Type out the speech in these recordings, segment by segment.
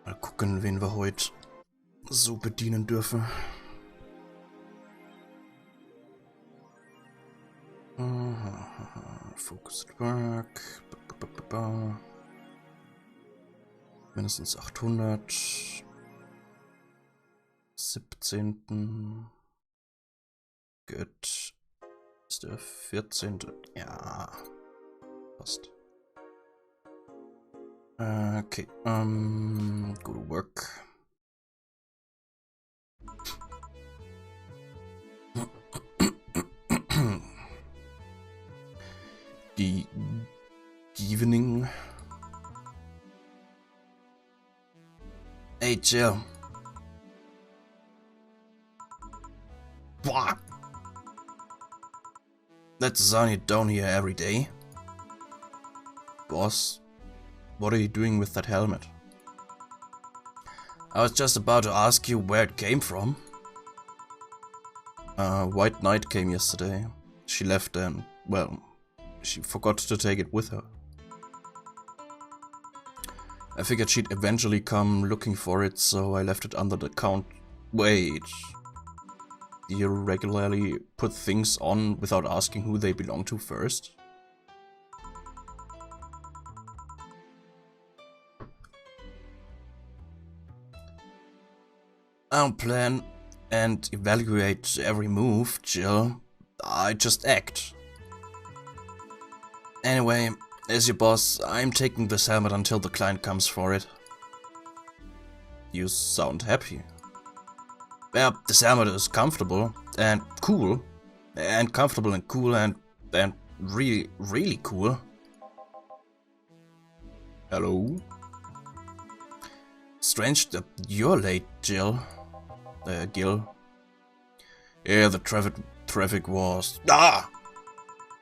Mal gucken, wen wir heute so bedienen dürfen. Focused Work. Mindestens 800. 17. Gut. Ist der 14. Ja. Passt. Okay. Good work. Die Evening. Hey, chill. What? That's a sound you don't hear every day. Boss, what are you doing with that helmet? I was just about to ask you where it came from. White Knight came yesterday. She left and, well, she forgot to take it with her. I figured she'd eventually come looking for it, so I left it under the count. Wait. Do you regularly put things on without asking who they belong to first? I don't plan and evaluate every move, Jill. I just act. Anyway, as your boss, I'm taking this helmet until the client comes for it. You sound happy. Yeah, this helmet is comfortable and cool. And comfortable and cool and really, really cool. Hello? Strange that you're late, Jill. Gil. Yeah, the traffic was... Ah!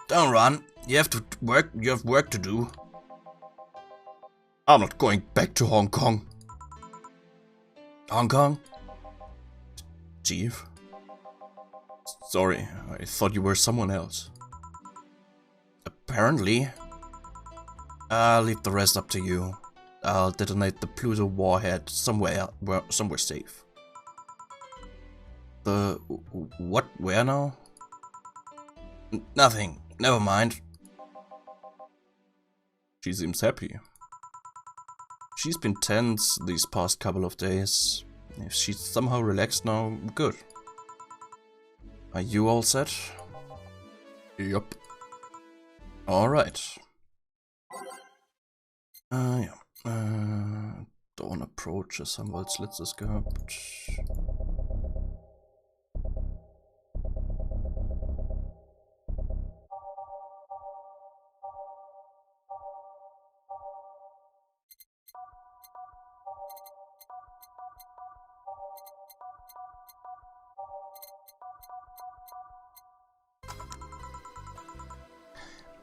Don't run. You have to work. You have work to do. I'm not going back to Hong Kong. Hong Kong? Chief? Sorry, I thought you were someone else. Apparently. I'll leave the rest up to you. I'll detonate the Pluto warhead somewhere safe. The... what? Where now? Nothing. Never mind. She seems happy. She's been tense these past couple of days. If she's somehow relaxed now, good. Are you all set? Yup. Alright. Ja. Dawn Approaches haben wir als letztes gehabt.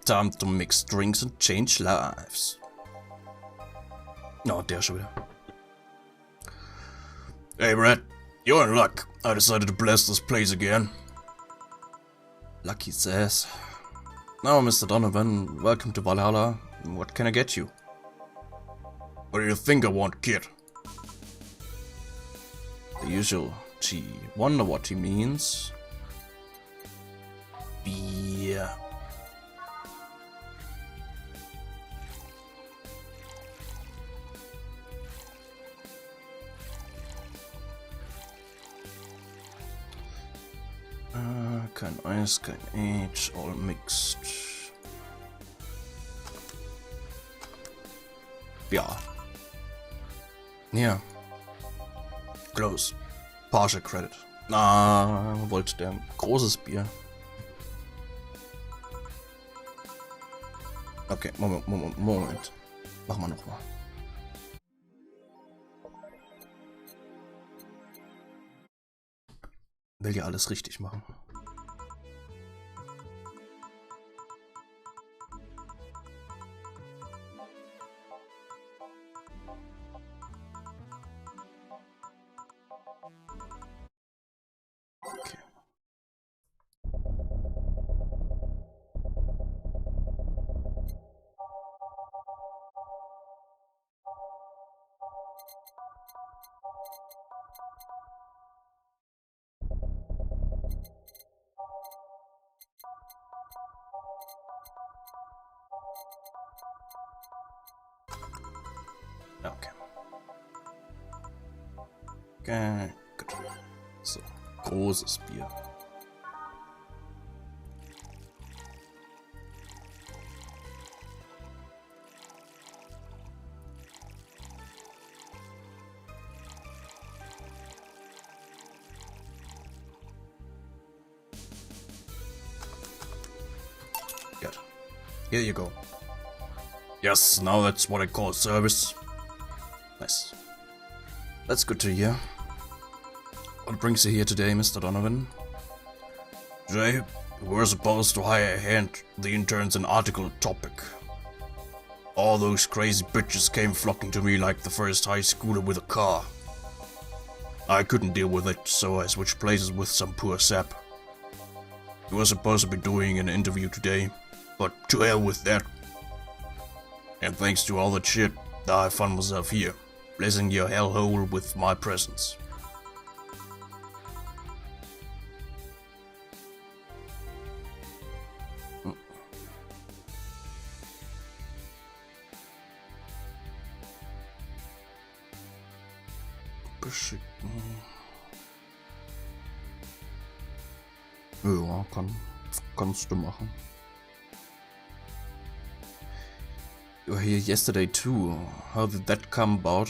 Time to mix drinks and change lives. Oh, der schon wieder. Hey Brad, you're in luck. I decided to blast this place again. Lucky says. Now, Mr. Donovan, welcome to Valhalla. What can I get you? What do you think I want, kid? The usual. Gee, wonder what he means. Beer. Kein Eis, kein Age, all mixed. Ja. Ja. Close. Partial Credit. Ah, wollte der großes Bier. Okay, Moment. Machen wir nochmal. Will ja alles richtig machen. Okay. Okay. Okay, gut. So, großes Bier. Good. Here you go. Yes, now that's what I call service. Nice. That's good to hear. What brings you here today, Mr. Donovan? Today, we were supposed to hire a hand the intern's an article topic. All those crazy bitches came flocking to me like the first high schooler with a car. I couldn't deal with it, so I switched places with some poor sap. He was supposed to be doing an interview today, but to hell with that. And thanks to all that shit, I found myself here, blessing your hellhole with my presence. Ja, kannst du machen. You were here yesterday too. How did that come about?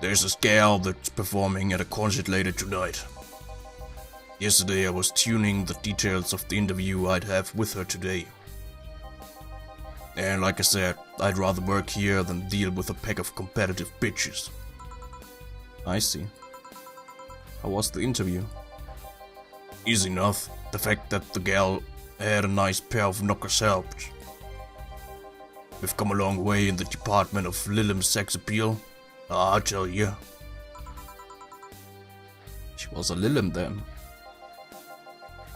There's this gal that's performing at a concert later tonight. Yesterday I was tuning the details of the interview I'd have with her today. And like I said, I'd rather work here than deal with a pack of competitive bitches. I see. How was the interview? Easy enough. The fact that the gal had a nice pair of knockers helped. We've come a long way in the department of Lilim sex appeal, I tell you. She was a Lilim then?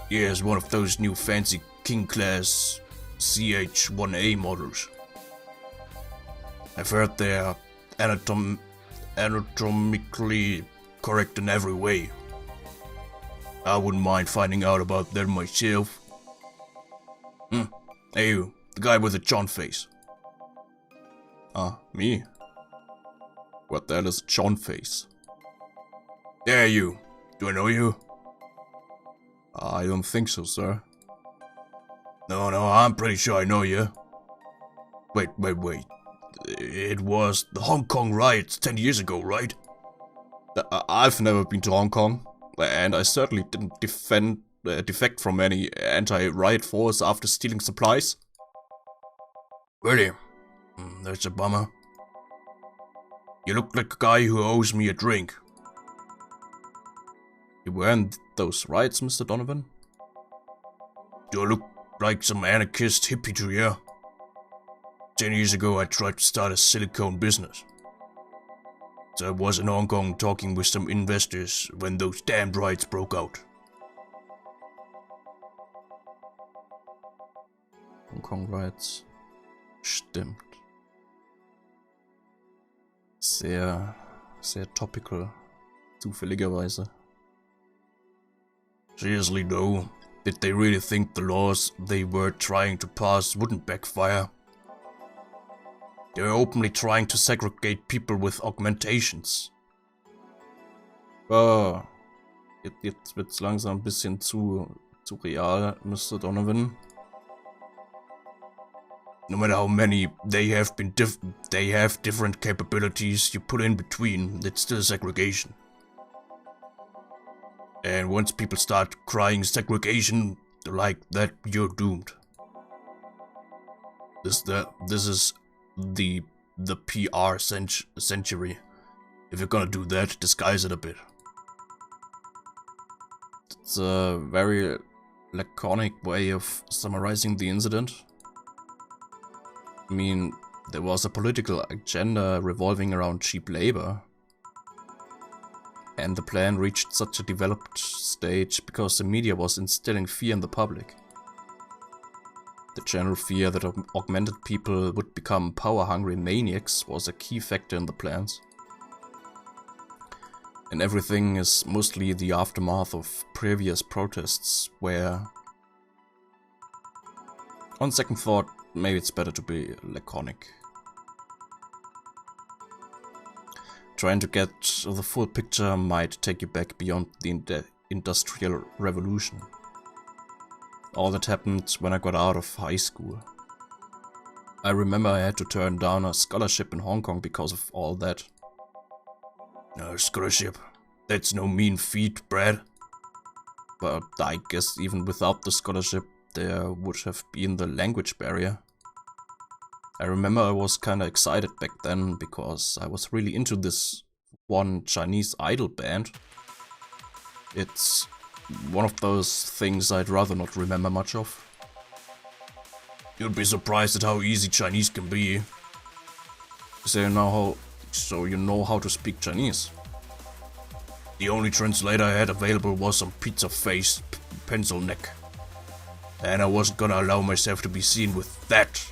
Yes, one of those new fancy King Class CH-1A models. I've heard they're anatomically correct in every way. I wouldn't mind finding out about that myself. Hey you, the guy with the John face. Ah, me? What the hell is a John face? Yeah, you. Do I know you? I don't think so, sir. No, I'm pretty sure I know you. Wait. It was the Hong Kong riots 10 years ago, right? I've never been to Hong Kong, and I certainly didn't defect from any anti-riot force after stealing supplies. Really? That's a bummer. You look like a guy who owes me a drink. You were in those riots, Mr. Donovan? Do I look like some anarchist hippie to you? 10 years ago I tried to start a silicone business. So I was in Hong Kong talking with some investors when those damned riots broke out. Hong Kong riots. Stimmt. Sehr topical. Zufälligerweise. Seriously though, did they really think the laws they were trying to pass wouldn't backfire? They were openly trying to segregate people with augmentations. Jetzt wird's langsam ein bisschen zu real, Mr. Donovan. No matter how many they have different capabilities you put in between, it's still segregation. And once people start crying segregation like that, you're doomed. This is the PR century. If you're gonna do that, disguise it a bit. It's a very laconic way of summarizing the incident. I mean, there was a political agenda revolving around cheap labor. And the plan reached such a developed stage because the media was instilling fear in the public. The general fear that augmented people would become power-hungry maniacs was a key factor in the plans. And everything is mostly the aftermath of previous protests where, on second thought, maybe it's better to be laconic. Trying to get the full picture might take you back beyond the Industrial Revolution. All that happened when I got out of high school. I remember I had to turn down a scholarship in Hong Kong because of all that. No scholarship? That's no mean feat, Brad. But I guess even without the scholarship, there would have been the language barrier. I remember I was kinda excited back then because I was really into this one Chinese idol band. It's one of those things I'd rather not remember much of. You'd be surprised at how easy Chinese can be. So you know how to speak Chinese. The only translator I had available was some pizza-faced pencil neck. And I wasn't gonna allow myself to be seen with that.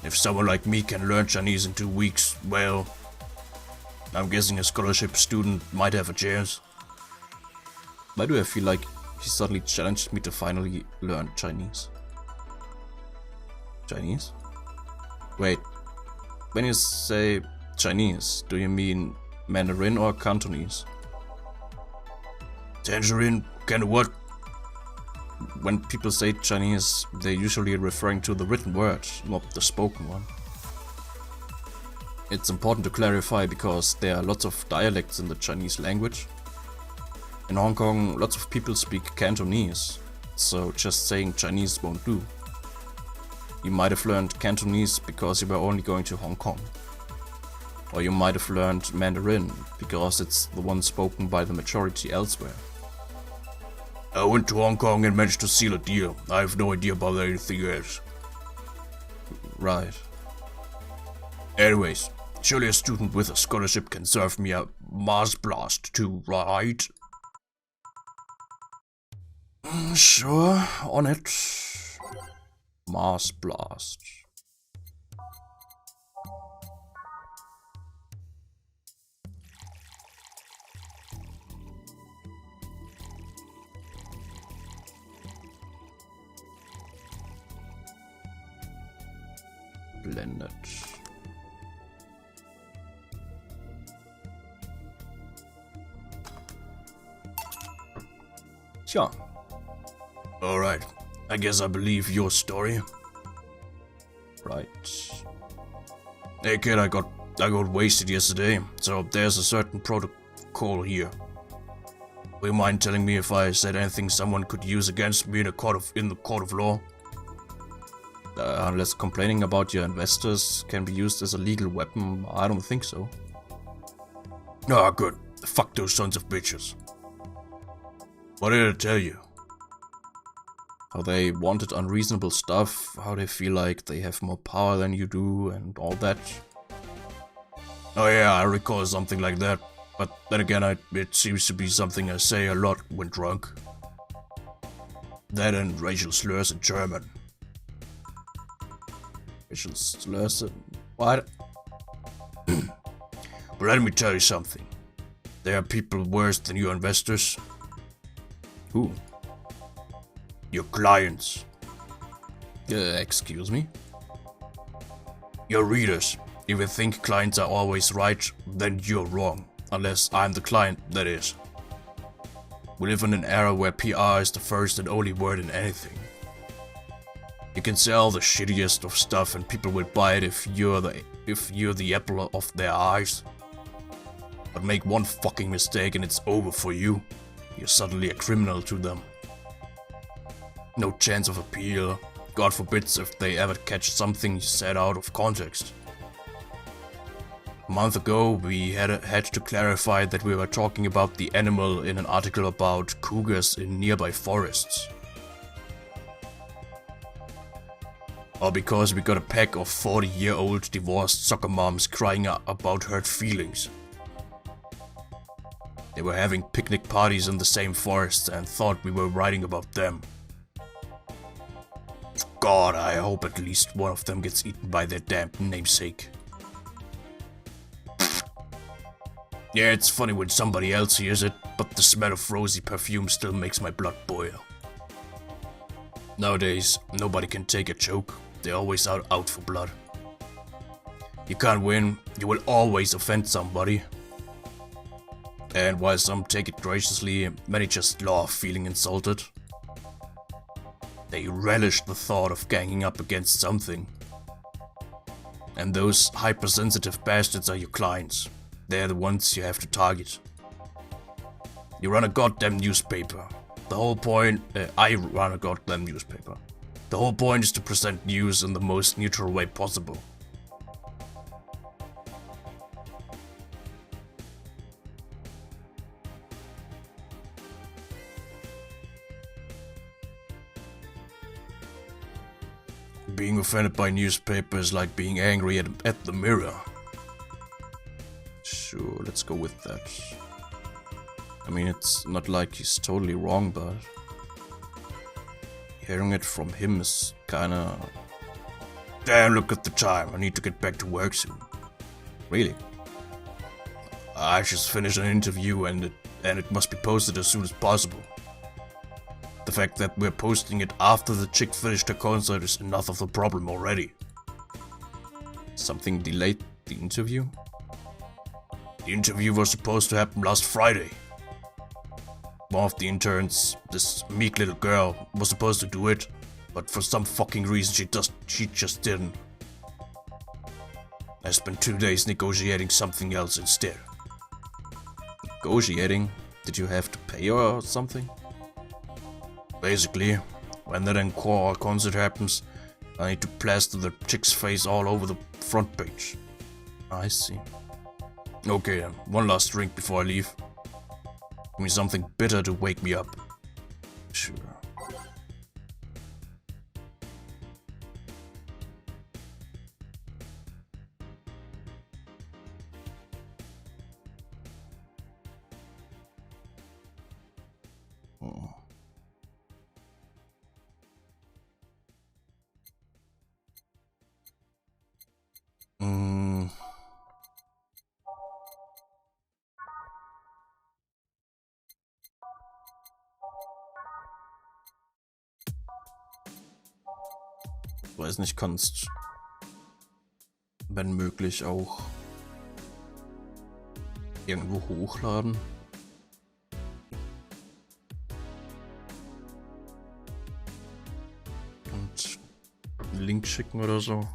If someone like me can learn Chinese in 2 weeks, well, I'm guessing a scholarship student might have a chance. Why do I feel like he suddenly challenged me to finally learn Chinese? Chinese? Wait, when you say Chinese, do you mean Mandarin or Cantonese? Tangerine? Kind of what? When people say Chinese, they're usually referring to the written word, not the spoken one. It's important to clarify because there are lots of dialects in the Chinese language. In Hong Kong, lots of people speak Cantonese, so just saying Chinese won't do. You might have learned Cantonese because you were only going to Hong Kong. Or you might have learned Mandarin because it's the one spoken by the majority elsewhere. I went to Hong Kong and managed to seal a deal. I have no idea about anything else. Right. Anyways, surely a student with a scholarship can serve me a Mars blast too, right? Sure, on it. Mars blast. Blendet. Tja. Alright, I guess I believe your story. Right. Hey kid, I got wasted yesterday, so there's a certain protocol here. Would you mind telling me if I said anything someone could use against me in the court of law? Unless complaining about your investors can be used as a legal weapon, I don't think so. Ah, good. Fuck those sons of bitches. What did I tell you? How they wanted unreasonable stuff, how they feel like they have more power than you do, and all that. Oh yeah, I recall something like that, but then again it seems to be something I say a lot when drunk. That and racial slurs in German. Racial slurs in... what? But let me tell you something. There are people worse than your investors. Who? Your clients. Excuse me? Your readers. If you think clients are always right, then you're wrong. Unless I'm the client, that is. We live in an era where PR is the first and only word in anything. You can sell the shittiest of stuff and people will buy it if you're the apple of their eyes. But make one fucking mistake and it's over for you. You're suddenly a criminal to them. No chance of appeal. God forbids if they ever catch something you said out of context. A month ago, we had to clarify that we were talking about the animal in an article about cougars in nearby forests. Or because we got a pack of 40-year-old divorced soccer moms crying about hurt feelings. They were having picnic parties in the same forest and thought we were writing about them. God, I hope at least one of them gets eaten by their damn namesake. Yeah, it's funny when somebody else hears it, but the smell of rosy perfume still makes my blood boil. Nowadays, nobody can take a joke. They're always out for blood. You can't win, you will always offend somebody. And while some take it graciously, many just love feeling insulted. They relish the thought of ganging up against something. And those hypersensitive bastards are your clients. They're the ones you have to target. You run a goddamn newspaper. The whole point... I run a goddamn newspaper. The whole point is to present news in the most neutral way possible. Being offended by newspaper is like being angry at the mirror. Sure, let's go with that. I mean, it's not like he's totally wrong, but hearing it from him is kinda... Damn, look at the time, I need to get back to work soon. Really? I just finished an interview and it must be posted as soon as possible. The fact that we're posting it after the chick finished her concert is enough of a problem already. Something delayed the interview? The interview was supposed to happen last Friday. One of the interns, this meek little girl, was supposed to do it, but for some fucking reason she just didn't. I spent 2 days negotiating something else instead. Negotiating? Did you have to pay her or something? Basically, when that encore concert happens, I need to plaster the chick's face all over the front page. I see. Okay then, one last drink before I leave. Give me something bitter to wake me up. Sure. Oh. Weiß nicht, kannst, wenn möglich, auch irgendwo hochladen. Und einen Link schicken oder so.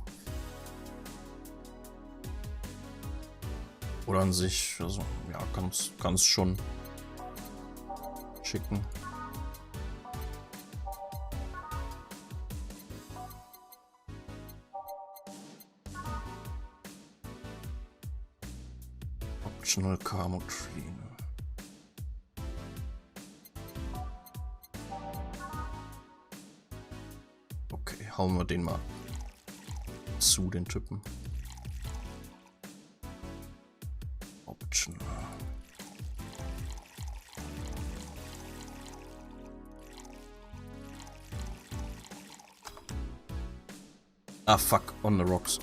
Oder an sich, also ja, kannst schon schicken. Optional Camo Tree. Okay, hauen wir den mal zu, den Typen. Optional. Ah, fuck, on the rocks.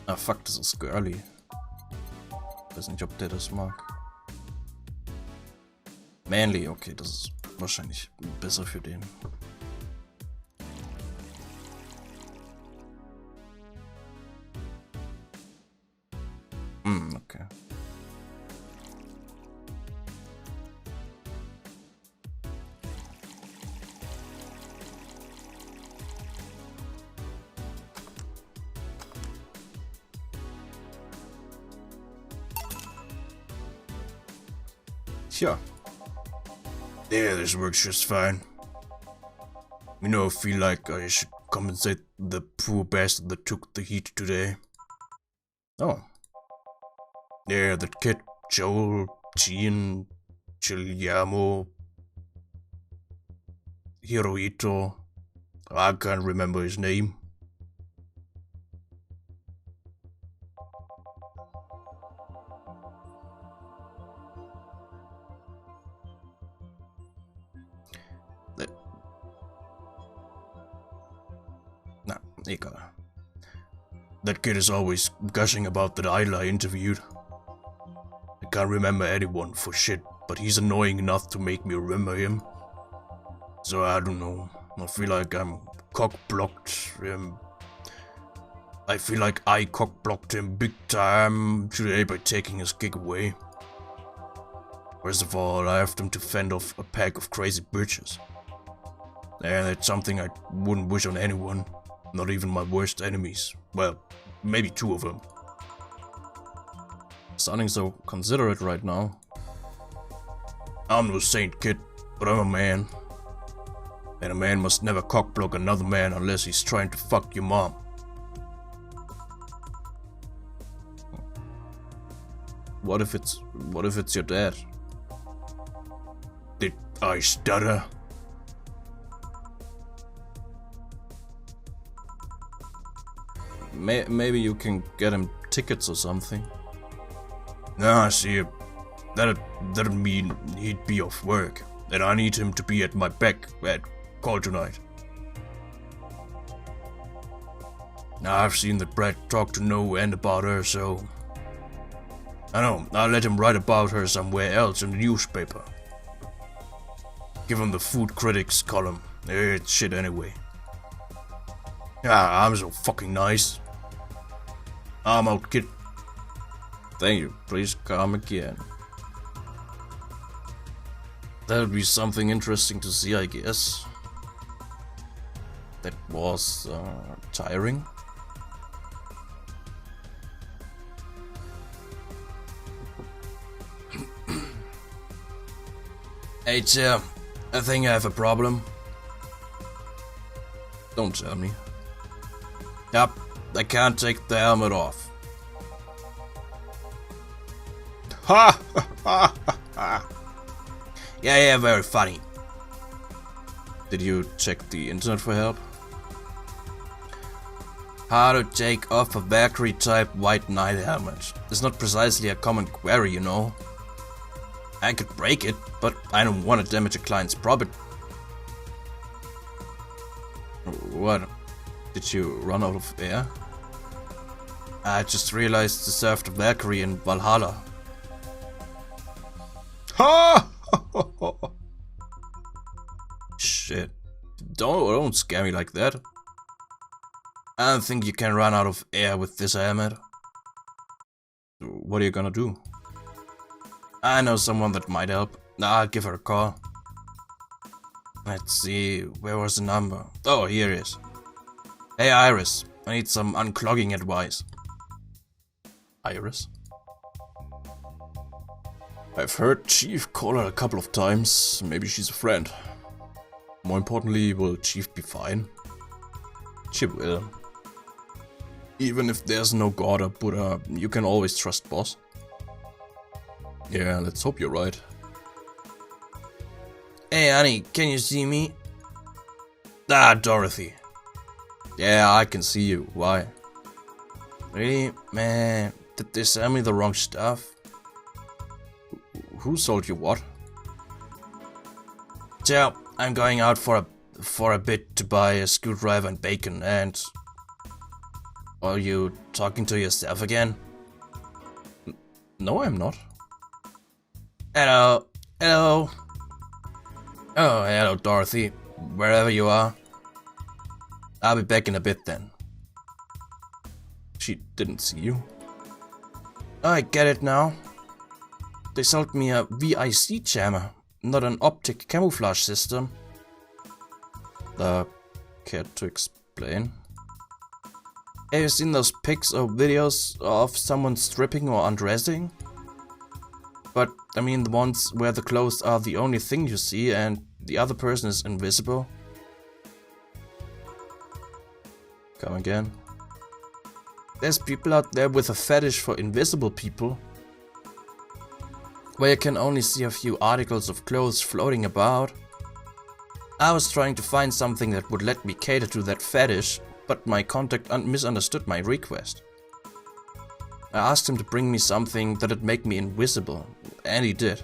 Ah fuck, das ist girly. Weiß nicht, ob der das mag. Manly, okay, das ist wahrscheinlich besser für den. Okay. Tja. Yeah, this works just fine. You know, I feel like I should compensate the poor bastard that took the heat today. Oh. Yeah, that kid, Joel, Jean, Giuliano, Hirohito. I can't remember his name. guy. That kid is always gushing about that idol I interviewed. I can't remember anyone for shit, but he's annoying enough to make me remember him. So I don't know, I feel like I'm cock-blocked. I feel like I cock-blocked him big time today by taking his gig away. First of all, I have him to fend off a pack of crazy bitches. And that's something I wouldn't wish on anyone, not even my worst enemies. Well, maybe 2 of them. Sounding so considerate right now. I'm no saint, kid, but I'm a man. And a man must never cockblock another man unless he's trying to fuck your mom. What if it's your dad? Did I stutter? Maybe you can get him tickets or something. Nah, see, that'd mean he'd be off work, and I need him to be at my beck at call tonight. Now I've seen that Brad talk to no end about her, so I know, I'll let him write about her somewhere else in the newspaper. Give him the food critics column. It's shit anyway. Ah, I'm so fucking nice. I'm out, kid. Thank you. Please come again. That'll be something interesting to see, I guess. That was tiring. Hey, Tim. I think I have a problem. Don't tell me. Yep, I can't take the helmet off. Ha ha ha ha. Yeah, very funny. Did you check the internet for help? How to take off a Valkyrie type white knight helmet. It's not precisely a common query, you know. I could break it, but I don't want to damage a client's property. What? Did you run out of air? I just realized to serve the Valkyrie in Valhalla. Ha! Shit. Don't scare me like that. I don't think you can run out of air with this helmet. What are you gonna do? I know someone that might help. I'll give her a call. Let's see, where was the number? Oh, here it is. Hey Iris, I need some unclogging advice. Iris? I've heard Chief call her a couple of times. Maybe she's a friend. More importantly, will Chief be fine? She will. Even if there's no God or Buddha, you can always trust boss. Yeah, let's hope you're right. Hey honey, can you see me? Ah, Dorothy. Yeah, I can see you. Why? Really? Man, did they sell me the wrong stuff? Who sold you what? So, I'm going out for a bit to buy a screwdriver and bacon and... Are you talking to yourself again? No, I'm not. Hello. Hello. Oh, hello, Dorothy. Wherever you are. I'll be back in a bit then. She didn't see you. I get it now. They sold me a VIC jammer, not an optic camouflage system. Care to explain? Have you seen those pics or videos of someone stripping or undressing? But, I mean the ones where the clothes are the only thing you see and the other person is invisible. Come again. There's people out there with a fetish for invisible people. Where you can only see a few articles of clothes floating about. I was trying to find something that would let me cater to that fetish, but my contact misunderstood my request. I asked him to bring me something that'd make me invisible, and he did.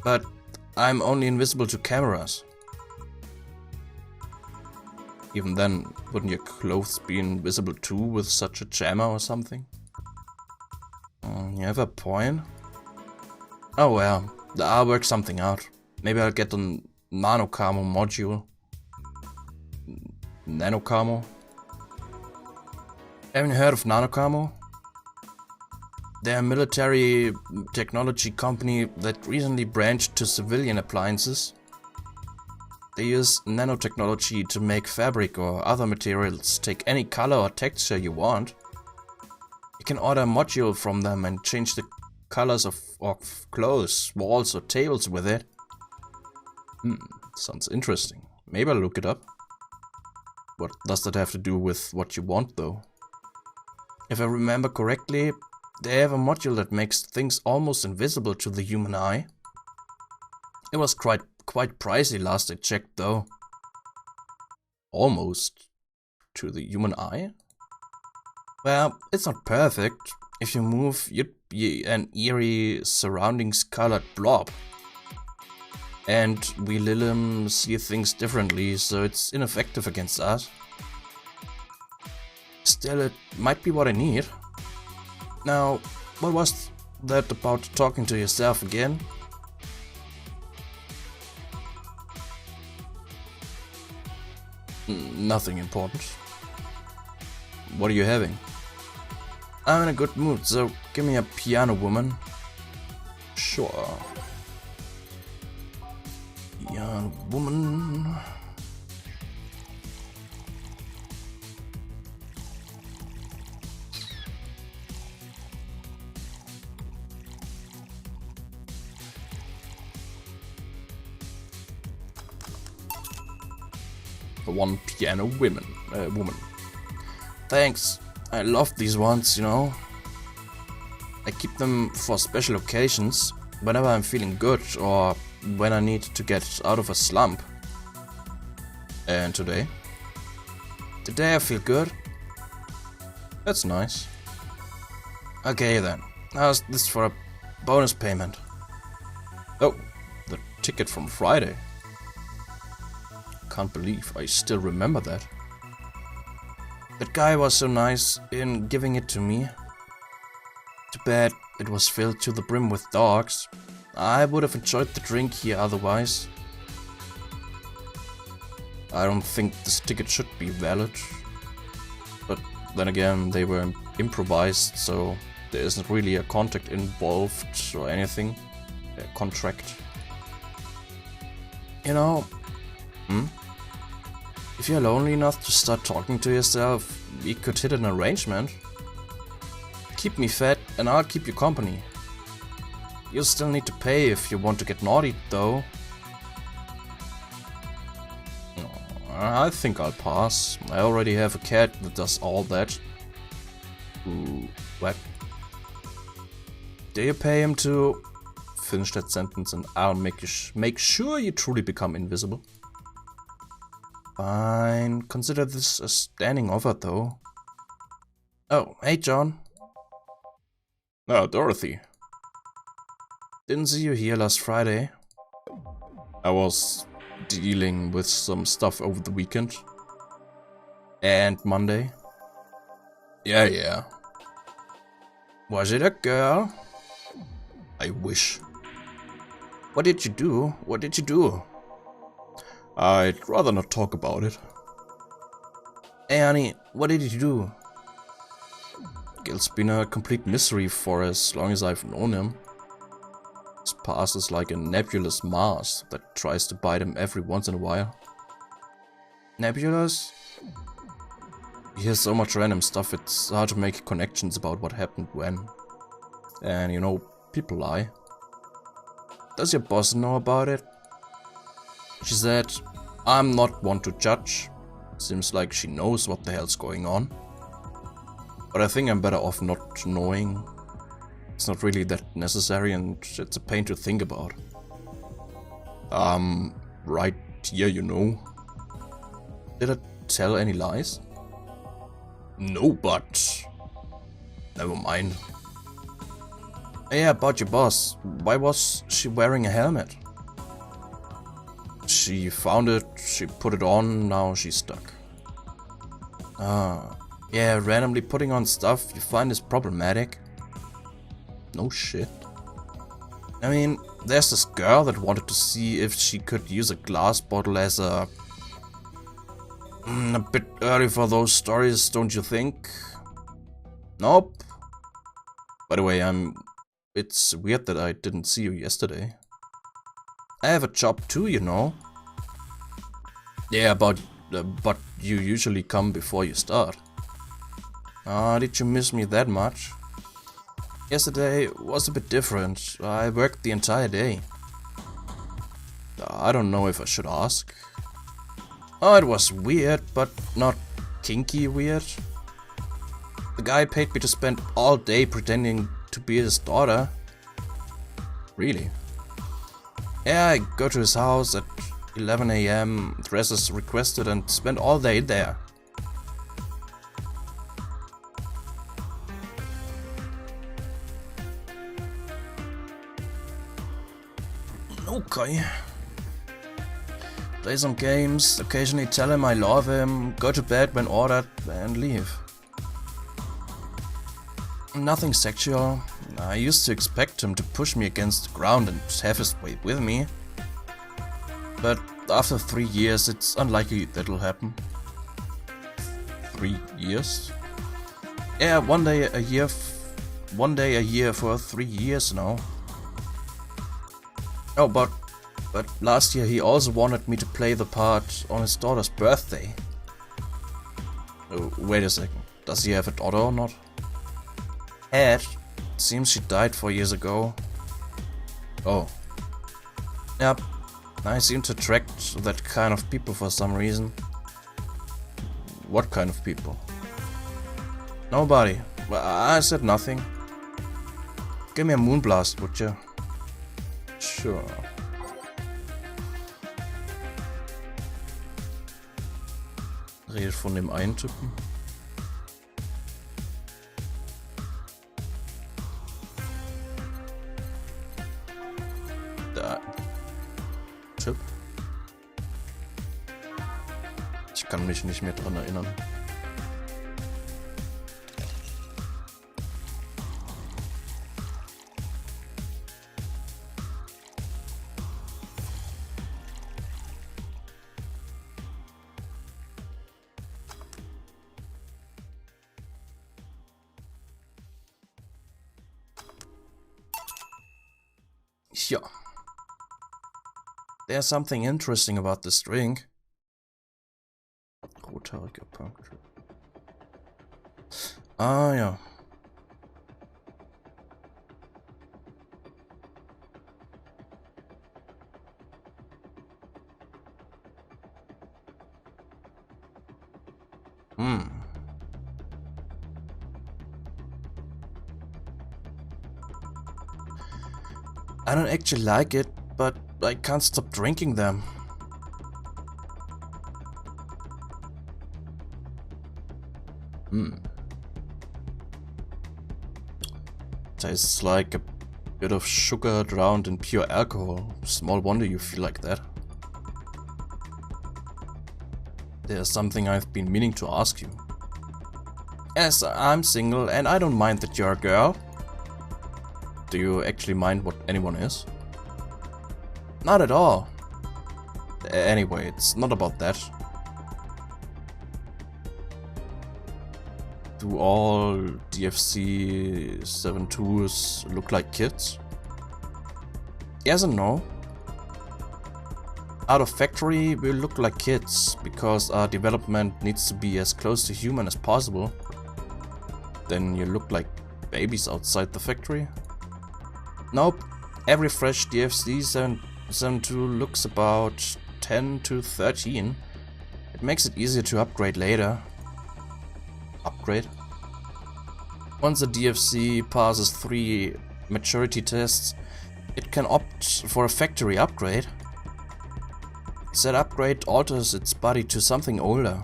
But I'm only invisible to cameras. Even then, wouldn't your clothes be invisible too with such a jammer or something? You have a point? Oh well, I'll work something out. Maybe I'll get a nano camo module. Nano camo? Haven't you heard of nano camo? They're a military technology company that recently branched to civilian appliances. They use nanotechnology to make fabric or other materials take any color or texture you want. You can order a module from them and change the colors of clothes, walls or tables with it. Sounds interesting. Maybe I'll look it up. What does that have to do with what you want though? If I remember correctly, they have a module that makes things almost invisible to the human eye. It was quite pricey last I checked though. Almost to the human eye? Well, it's not perfect. If you move, you'd be an eerie surroundings colored blob. And we Lilim see things differently, so it's ineffective against us. Still, it might be what I need. Now, what was that about talking to yourself again? Nothing important. What are you having? I'm in a good mood, so give me a piano woman. Sure. Piano woman. One piano woman. Thanks. I love these ones, you know. I keep them for special occasions, whenever I'm feeling good or when I need to get out of a slump. And today? Today I feel good. That's nice. Okay then. How's this for a bonus payment? Oh, the ticket from Friday. Can't believe I still remember that. That guy was so nice in giving it to me. Too bad it was filled to the brim with dogs. I would have enjoyed the drink here otherwise. I don't think this ticket should be valid. But then again, they were improvised, so there isn't really a contract involved or anything. A contract. You know... If you're lonely enough to start talking to yourself, we could hit an arrangement. Keep me fed and I'll keep you company. You'll still need to pay if you want to get naughty though. I think I'll pass. I already have a cat that does all that. Ooh, what? Do you pay him to... Finish that sentence and I'll make sure you truly become invisible. Fine. Consider this a standing offer, though. Oh, hey, John. Oh, Dorothy. Didn't see you here last Friday. I was dealing with some stuff over the weekend. And Monday. Yeah. Was it a girl? I wish. What did you do? I'd rather not talk about it. Hey honey, what did you do? Gil's been a complete mystery for as long as I've known him. His past is like a nebulous mass that tries to bite him every once in a while. Nebulous? You hear so much random stuff, it's hard to make connections about what happened when. And you know, people lie. Does your boss know about it? She said, I'm not one to judge. Seems like she knows what the hell's going on. But I think I'm better off not knowing. It's not really that necessary and it's a pain to think about. Right here, you know. Did I tell any lies? No, but... Never mind. Yeah, about your boss. Why was she wearing a helmet? She found it, she put it on, now she's stuck. Yeah, randomly putting on stuff you find is problematic. No shit. I mean, there's this girl that wanted to see if she could use a glass bottle as a... a bit early for those stories, don't you think? Nope. By the way, it's weird that I didn't see you yesterday. I have a job too, you know. Yeah, but you usually come before you start. Did you miss me that much? Yesterday was a bit different. I worked the entire day. I don't know if I should ask. Oh, it was weird, but not kinky weird. The guy paid me to spend all day pretending to be his daughter. Really? Yeah, I go to his house at 11 AM, dress as requested, and spend all day there. Okay. Play some games, occasionally tell him I love him, go to bed when ordered, and leave. Nothing sexual. I used to expect him to push me against the ground and have his way with me. But after 3 years, it's unlikely that'll happen. 3 years? Yeah, one day a year for 3 years now. Oh, but last year he also wanted me to play the part on his daughter's birthday. Oh, wait a second. Does he have a daughter or not? Had. Seems she died 4 years ago. Oh. Yep. I seem to attract that kind of people for some reason. What kind of people? Nobody. Well, I said nothing. Give me a moonblast, would you? Sure. Redet von dem einen Typen. Da. Typ. Ich kann mich nicht mehr dran erinnern. Ja. There's something interesting about this drink. Rothaariger Punk. Ah ja. I don't actually like it, but I can't stop drinking them. Tastes like a bit of sugar drowned in pure alcohol. Small wonder you feel like that. There's something I've been meaning to ask you. Yes, I'm single and I don't mind that you're a girl. Do you actually mind what anyone is? Not at all. Anyway, it's not about that. Do all DFC 7.2s look like kids? Yes and no. Out of factory, we look like kids, because our development needs to be as close to human as possible. Then you look like babies outside the factory? Nope, every fresh DFC 7.2 looks about 10 to 13. It makes it easier to upgrade later. Upgrade? Once a DFC passes 3 maturity tests, it can opt for a factory upgrade. Said upgrade alters its body to something older.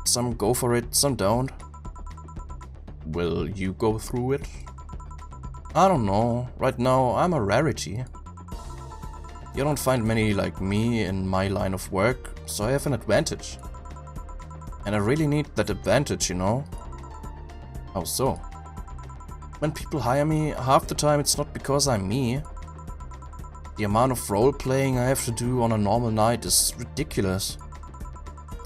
Some go for it, some don't. Will you go through it? I don't know, right now I'm a rarity. You don't find many like me in my line of work, so I have an advantage. And I really need that advantage, you know? How so? When people hire me, half the time it's not because I'm me. The amount of role-playing I have to do on a normal night is ridiculous.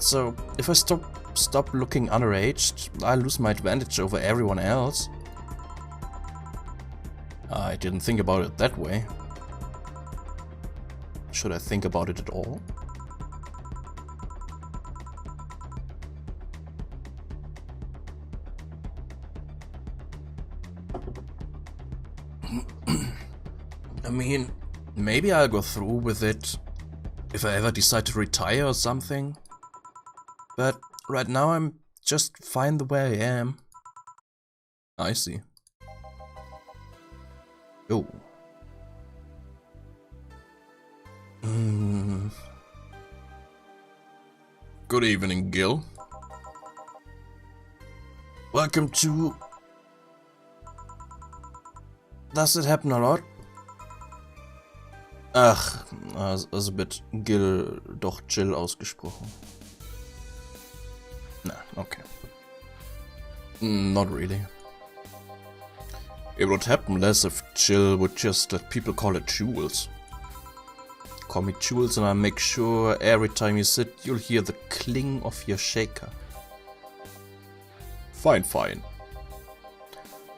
So, if I stop looking underaged, I lose my advantage over everyone else. I didn't think about it that way. Should I think about it at all? I mean, maybe I'll go through with it if I ever decide to retire or something. But right now I'm just fine the way I am. I see. Oh. Good evening, Gil. Welcome to... Does it happen a lot? Ach, also mit Gil doch Jill ausgesprochen. Nah, okay. Not really. It would happen less if Jill would just let people call it Jules. Call me Jules and I'll make sure every time you sit you'll hear the cling of your shaker. Fine, fine.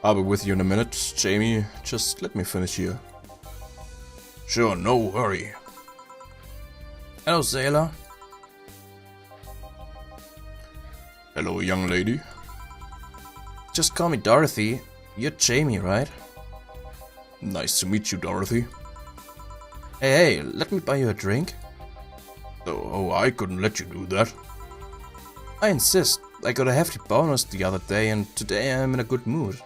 I'll be with you in a minute, Jamie. Just let me finish here. Sure, no hurry. Hello, sailor. Hello, young lady. Just call me Dorothy. You're Jamie, right? Nice to meet you, Dorothy. Hey, let me buy you a drink. Oh, I couldn't let you do that. I insist. I got a hefty bonus the other day and today I'm in a good mood.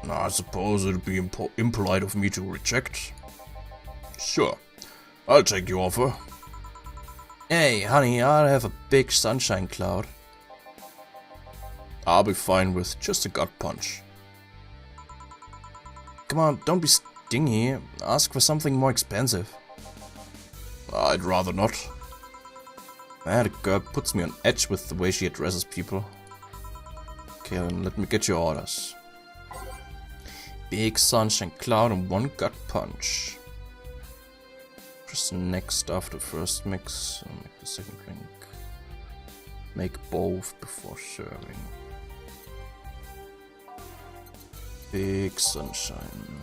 I suppose it'd be impolite of me to reject. Sure, I'll take your offer. Hey, honey, I'll have a big sunshine cloud. I'll be fine with just a gut punch. Come on, don't be stingy. Ask for something more expensive. I'd rather not. Man, the girl puts me on edge with the way she addresses people. Okay, then let me get your orders. Big sunshine cloud and one gut punch. Press next after first mix and make the second drink. Make both before serving. Big sunshine.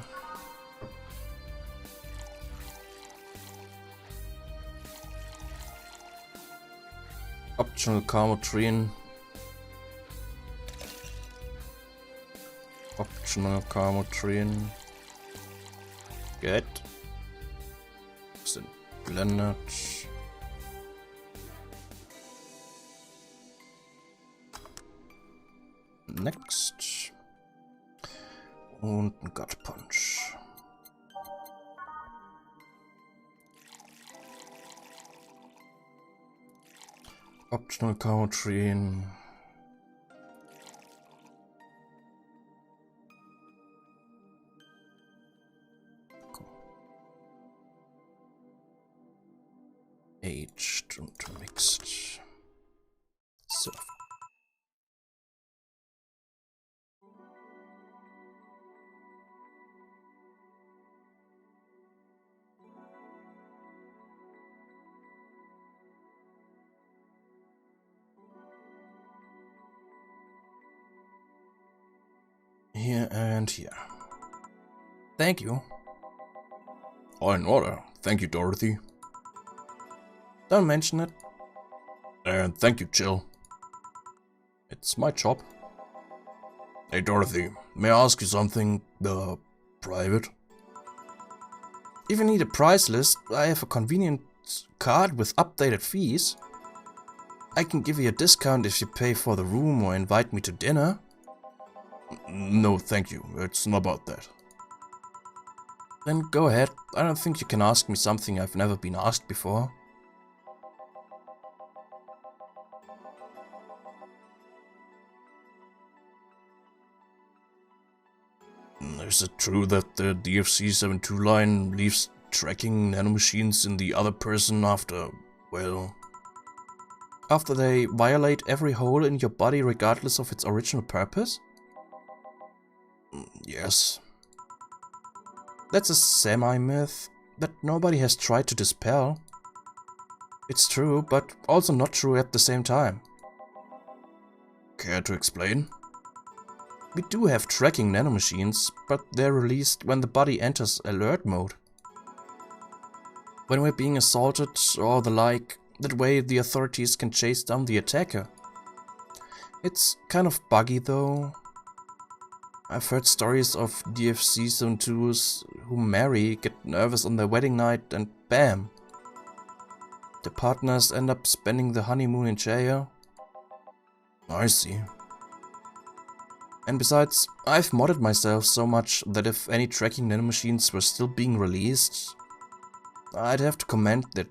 Optional Camotrine. Optional Camotrine. Good. Sind blendet. Next. Und ein Gut Punch. Optional Camotrine. Aged und mixed. So. Here and here. Thank you. All in order. Thank you, Dorothy. Don't mention it. And thank you, Jill. It's my job. Hey, Dorothy, may I ask you something, private? If you need a price list, I have a convenient card with updated fees. I can give you a discount if you pay for the room or invite me to dinner. No, thank you. It's not about that. Then go ahead. I don't think you can ask me something I've never been asked before. Is it true that the DFC-72 line leaves tracking nanomachines in the other person after, well... after they violate every hole in your body regardless of its original purpose? Yes. That's a semi-myth that nobody has tried to dispel. It's true, but also not true at the same time. Care to explain? We do have tracking nanomachines, but they're released when the body enters alert mode. When we're being assaulted or the like, that way the authorities can chase down the attacker. It's kind of buggy though. I've heard stories of DFC Zone 2s who marry, get nervous on their wedding night, and bam! The partners end up spending the honeymoon in jail. I see. And besides, I've modded myself so much that if any tracking nanomachines were still being released, I'd have to commend their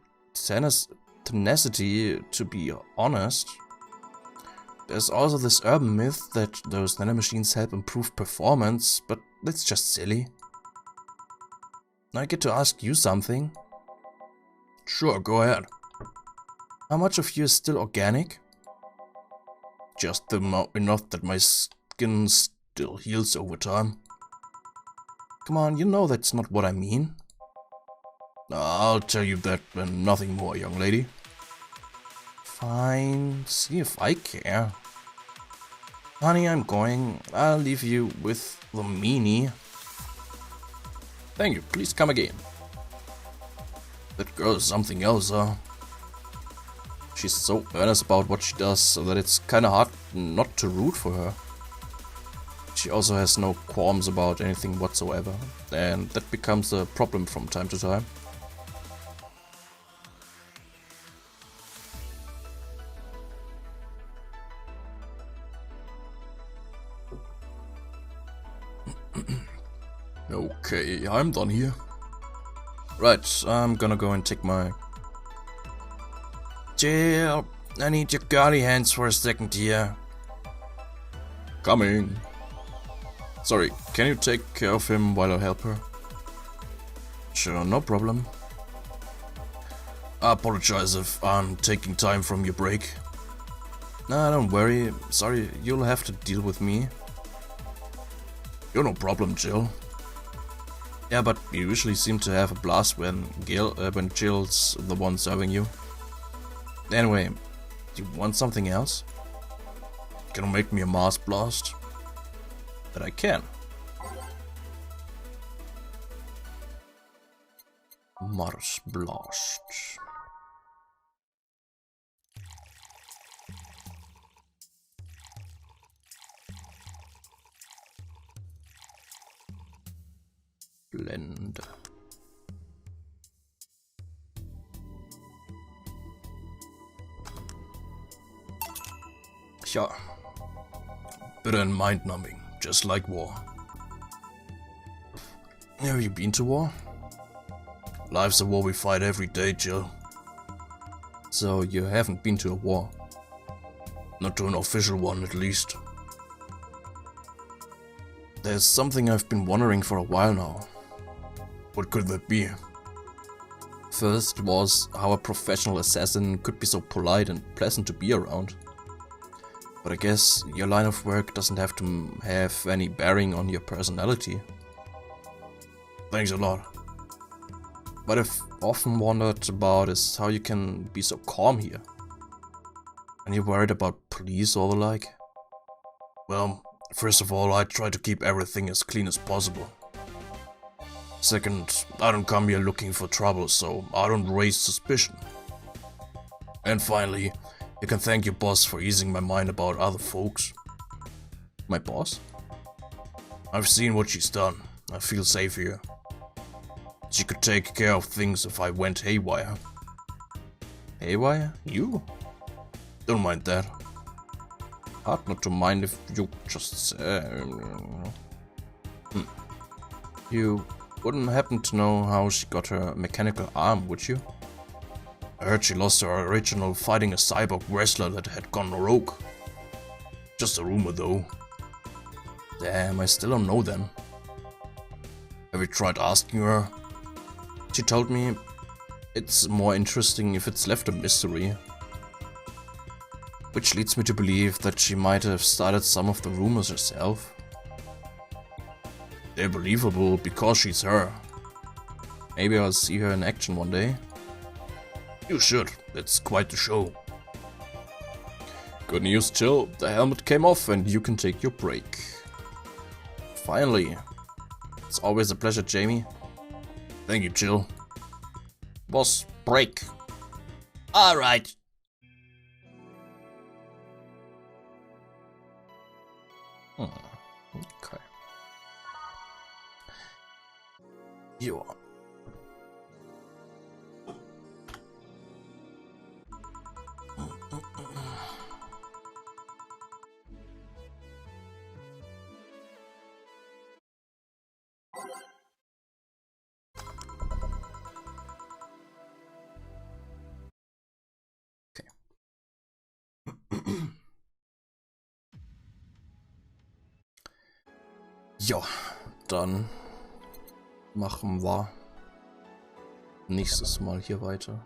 tenacity, to be honest. There's also this urban myth that those nanomachines help improve performance, but that's just silly. I get to ask you something. Sure, go ahead. How much of you is still organic? Just enough that my skin still heals over time. Come on, you know that's not what I mean. I'll tell you that and nothing more, young lady. Fine, see if I care. Honey, I'm going. I'll leave you with the meanie. Thank you, please come again. That girl is something else, huh? She's so earnest about what she does so that it's kinda hard not to root for her. She also has no qualms about anything whatsoever, and that becomes a problem from time to time. Okay, I'm done here. Right, I'm gonna go and take my... Jill, I need your girly hands for a second here. Coming. Sorry, can you take care of him while I help her? Sure, no problem. I apologize if I'm taking time from your break. Nah, don't worry. Sorry, you'll have to deal with me. You're no problem, Jill. Yeah, but you usually seem to have a blast when Jill's the one serving you. Anyway, do you want something else? Can you make me a Mars blast? But I can. Mars blast. Blende. Tja. Bitter and mind-numbing, just like war. Have you been to war? Life's a war we fight every day, Jill. So you haven't been to a war? Not to an official one, at least. There's something I've been wondering for a while now. What could that be? First was how a professional assassin could be so polite and pleasant to be around. But I guess your line of work doesn't have to have any bearing on your personality. Thanks a lot. What I've often wondered about is how you can be so calm here. Are you worried about police or the like? Well, first of all, I try to keep everything as clean as possible. Second, I don't come here looking for trouble, so I don't raise suspicion. And finally, you can thank your boss for easing my mind about other folks. My boss? I've seen what she's done. I feel safe here. She could take care of things if I went haywire. Haywire? You? Don't mind that. Hard not to mind if you just say... You wouldn't happen to know how she got her mechanical arm, would you? I heard she lost her original fighting a cyborg wrestler that had gone rogue. Just a rumor though. Damn, I still don't know then. Have you tried asking her? She told me it's more interesting if it's left a mystery. Which leads me to believe that she might have started some of the rumors herself. They're believable because she's her. Maybe I'll see her in action one day. You should, it's quite the show. Good news, Jill. The helmet came off and you can take your break. Finally. It's always a pleasure, Jamie. Thank you, Jill. Boss, break. Alright. Okay. You are. Ja, dann machen wir nächstes Mal hier weiter.